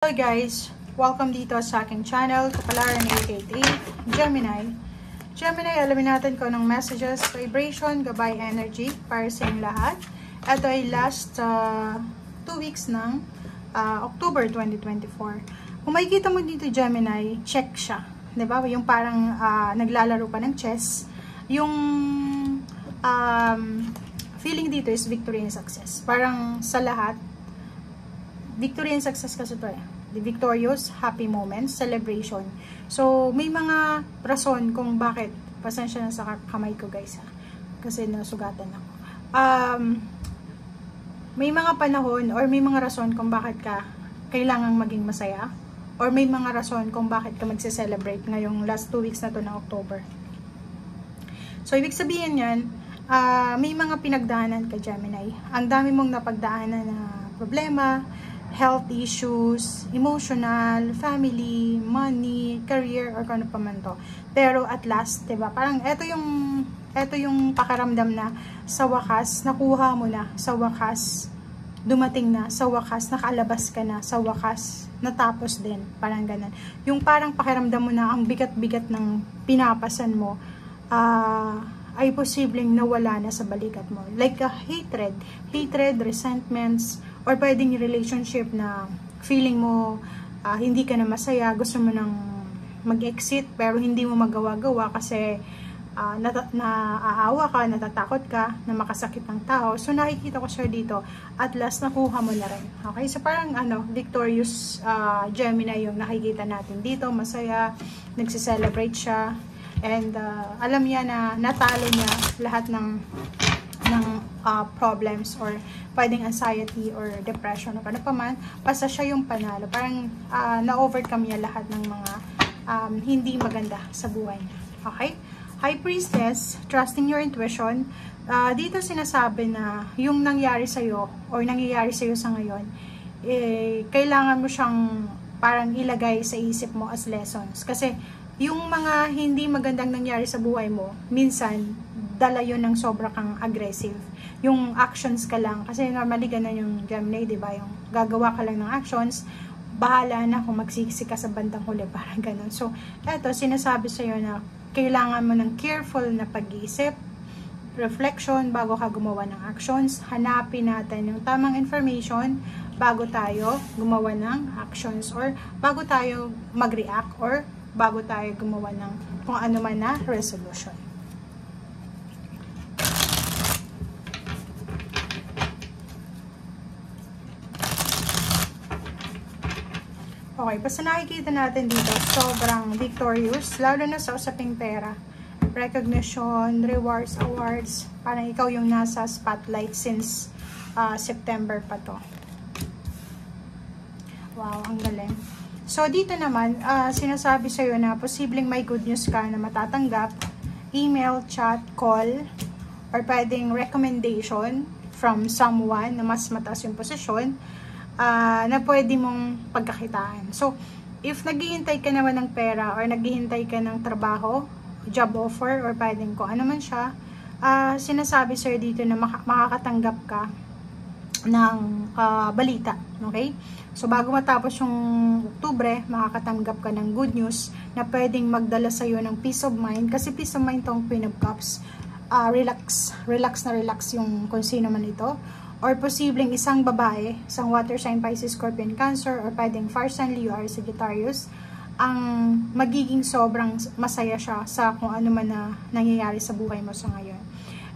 Hello guys! Welcome dito sa aking channel, Kapalaran 888, Gemini. Gemini, alamin natin kung anong messages, vibration, gabay energy para sa inyong lahat. Ito ay last 2 weeks ng October 2024. Kung makikita mo dito Gemini, check siya. Diba? Yung parang naglalaro pa ng chess. Yung feeling dito is victory and success. Parang sa lahat, victory and success kasi ito eh. The victorious, happy moments, celebration. So, may mga rason kung bakit. Pasensya na sa kamay ko guys ha. Kasi nasugatan ako. May mga panahon or may mga rason kung bakit ka kailangang maging masaya. Or may mga rason kung bakit ka magse-celebrate ngayong last 2 weeks na to ng October. So, ibig sabihin yan, may mga pinagdaanan ka Gemini. Ang dami mong napagdaanan na problema, health issues, emotional, family, money, career, or kung ano pa man to. Pero at last, diba? Parang ito yung pakaramdam na sa wakas, nakuha mo na, sa wakas, dumating na, sa wakas, nakalabas ka na, sa wakas, natapos din. Parang ganun. Yung parang pakiramdam mo na ang bigat-bigat ng pinapasan mo, ay posibleng nawala na sa balikat mo. Like a hatred, resentments, or pwedeng relationship na feeling mo hindi ka na masaya, gusto mo nang mag-exit pero hindi mo magawa-gawa kasi naaawa ka, natatakot ka na makasakit ng tao. So nakikita ko siya dito at last nakuha mo na rin. Okay? So parang victorious Gemini yung nakikita natin dito, masaya, nagse-celebrate siya and alam niya na natalo niya lahat ng problems or pwedeng anxiety or depression o ano pa man, basta siya yung panalo. Parang na-overcome niya lahat ng mga hindi maganda sa buhay niya. Okay? High Priestess, trusting your intuition. Dito sinasabi na yung nangyari sa'yo or nangyayari sa'yo sa ngayon, kailangan mo siyang parang ilagay sa isip mo as lessons. Kasi yung mga hindi magandang nangyari sa buhay mo, minsan, dala yun ng sobra kang aggressive. Yung actions ka lang, kasi normally ganun yung Gemini, diba? Yung gagawa ka lang ng actions, bahala na kung magsiksi ka sa bandang huli, parang ganun. So, eto, sinasabi sa'yo na kailangan mo ng careful na pag-iisip, reflection, bago ka gumawa ng actions. Hanapin natin yung tamang information bago tayo gumawa ng actions or bago tayo mag-react or bago tayo gumawa ng kung ano man na resolution. Okay, basta nakikita natin dito, sobrang victorious, lalo na sa usaping pera. Recognition, rewards, awards, parang ikaw yung nasa spotlight since September pa to. Wow, ang galing. So, dito naman, sinasabi sa'yo na posibleng may good news ka na matatanggap, email, chat, call, or pwedeng recommendation from someone na mas mataas yung posisyon, na pwede mong pagkakitaan. So, if naghihintay ka naman ng pera or naghihintay ka ng trabaho, job offer, or pwedeng kung ano man siya, sinasabi sa'yo dito na makakatanggap ka ng balita. Okay? So, bago matapos yung Oktubre, makakatanggap ka ng good news na pwedeng magdala sa'yo ng peace of mind. Kasi peace of mind tong Queen of Cups. Relax yung kung sino man ito. Or posibleng isang babae, isang water sign, Pisces, Scorpion, Cancer, or pwedeng fire sign, Leo, or Sagittarius, ang magiging sobrang masaya siya sa kung ano man na nangyayari sa buhay mo sa ngayon.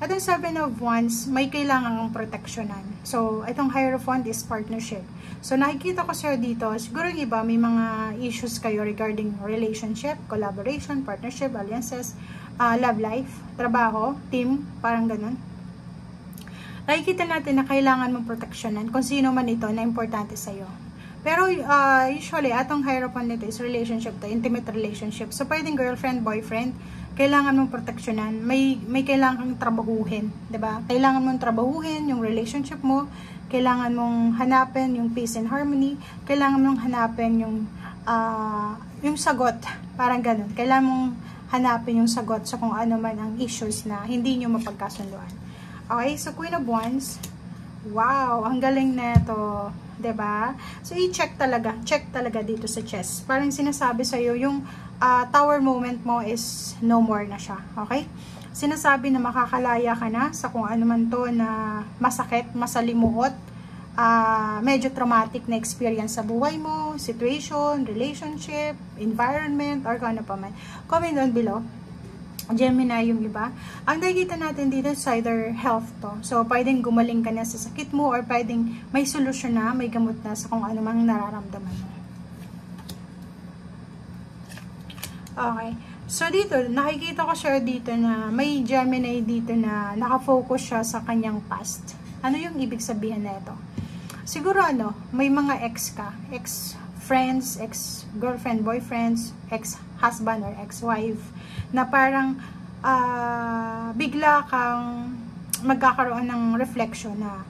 At yung 7 of Wands, may kailangan kang proteksyonan. So, itong Hierophant is partnership. So, nakikita ko sa'yo dito, siguro yung iba, may mga issues kayo regarding relationship, collaboration, partnership, alliances, love life, trabaho, team, parang ganun. Nakikita natin na kailangan mong proteksyonan kung sino man ito na importante sa'yo. Pero usually, atong Hierophant nito is relationship to, intimate relationship. So, pwedeng girlfriend, boyfriend, kailangan mong proteksyonan. May kailangan kang trabahuhin, diba? Kailangan mong trabahuhin yung relationship mo, kailangan mong hanapin yung peace and harmony, kailangan mong hanapin yung sagot, parang ganun. Kailangan mong hanapin yung sagot sa kung ano man ang issues na hindi nyo mapagkasunduan. Okay, so Queen of Wands, wow, ang galing neto. 'Diba? So, i-check talaga. Check talaga dito sa chest. Parang sinasabi sa'yo, yung tower moment mo is no more na siya. Okay? Sinasabi na makakalaya ka na sa kung ano man to na masakit, masalimuot, medyo traumatic na experience sa buhay mo, situation, relationship, environment, or kung ano pa man. Comment down below. Gemini yung iba. Ang nakikita natin dito is either health to. So, pwedeng gumaling ka na sa sakit mo or pwedeng may solusyon na, may gamot na sa kung ano mang nararamdaman mo. Okay. So, dito, nakikita ko siya dito na may Gemini dito na nakafocus siya sa kanyang past. Ano yung ibig sabihin na ito? Siguro may mga ex ka, ex-friends, ex-girlfriend, boyfriends, ex-husband or ex-wife, na parang bigla kang magkakaroon ng reflection na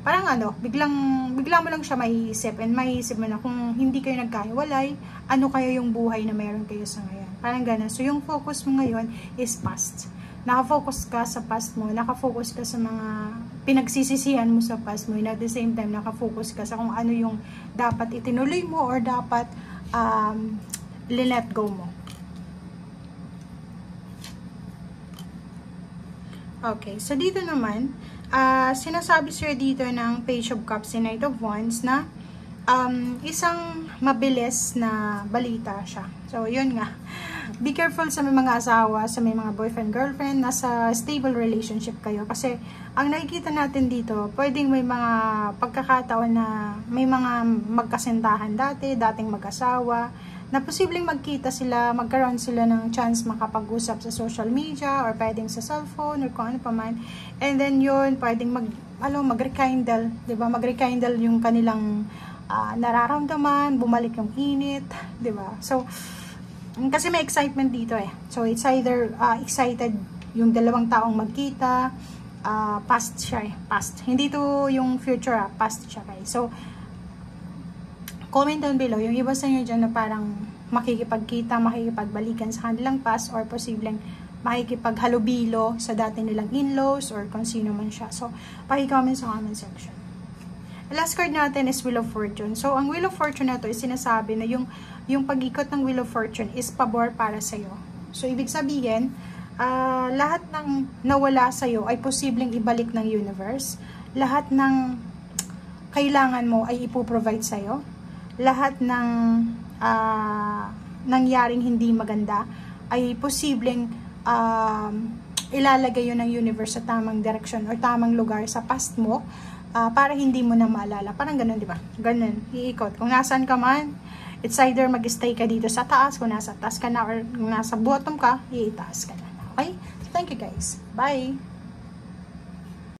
parang bigla mo lang siya maiisip, and maiisip mo na kung hindi kayo nagkahiwalay, ano kaya yung buhay na mayroon kayo sa ngayon. Parang gano'n. So, yung focus mo ngayon is past. Nakafocus ka sa past mo, nakafocus ka sa mga pinagsisisihan mo sa past mo, and at the same time, nakafocus ka sa kung ano yung dapat itinuloy mo or dapat let go mo. Okay, so dito naman, sinasabi siya dito ng Page of Cups and Knight of Wands na isang mabilis na balita siya. So, yun nga. Be careful sa may mga asawa, sa may mga boyfriend, girlfriend, nasa stable relationship kayo. Kasi, ang nakikita natin dito, pwedeng may mga pagkakataon na may mga magkasintahan dating mag-asawa, na posibleng magkita sila, magkaroon sila ng chance makapag-usap sa social media, or pwedeng sa cellphone, or kung ano pa man. And then yun, pwedeng mag-rekindle, diba? Mag-rekindle yung kanilang nararamdaman, bumalik yung init, diba? So, kasi may excitement dito eh. So, it's either excited yung dalawang taong magkita, past siya eh. Past. Hindi to yung future, past siya eh. So, comment down below yung iba sa inyo dyan na parang makikipagkita, makikipagbalikan sa kanilang past, or posibleng makikipaghalubilo sa dati nilang in-laws or kung sino man siya. So, paki-comment sa comment section. Last card natin is Wheel of Fortune. So, ang Wheel of Fortune na to is sinasabi na yung pag-ikot ng Wheel of Fortune is pabor para sa'yo. So, ibig sabihin, lahat ng nawala sa'yo ay posibleng ibalik ng universe. Lahat ng kailangan mo ay ipoprovide sa'yo. Lahat ng nangyaring hindi maganda ay posibleng ilalagay yun ng universe sa tamang direction or tamang lugar sa past mo, para hindi mo na maalala. Parang ganun, di ba? Ganun, iikot. Kung nasaan ka man, it's either mag-stay ka dito sa taas, kung nasa taas ka na, or kung nasa bottom ka, iitaas ka na. Okay? So, thank you guys. Bye!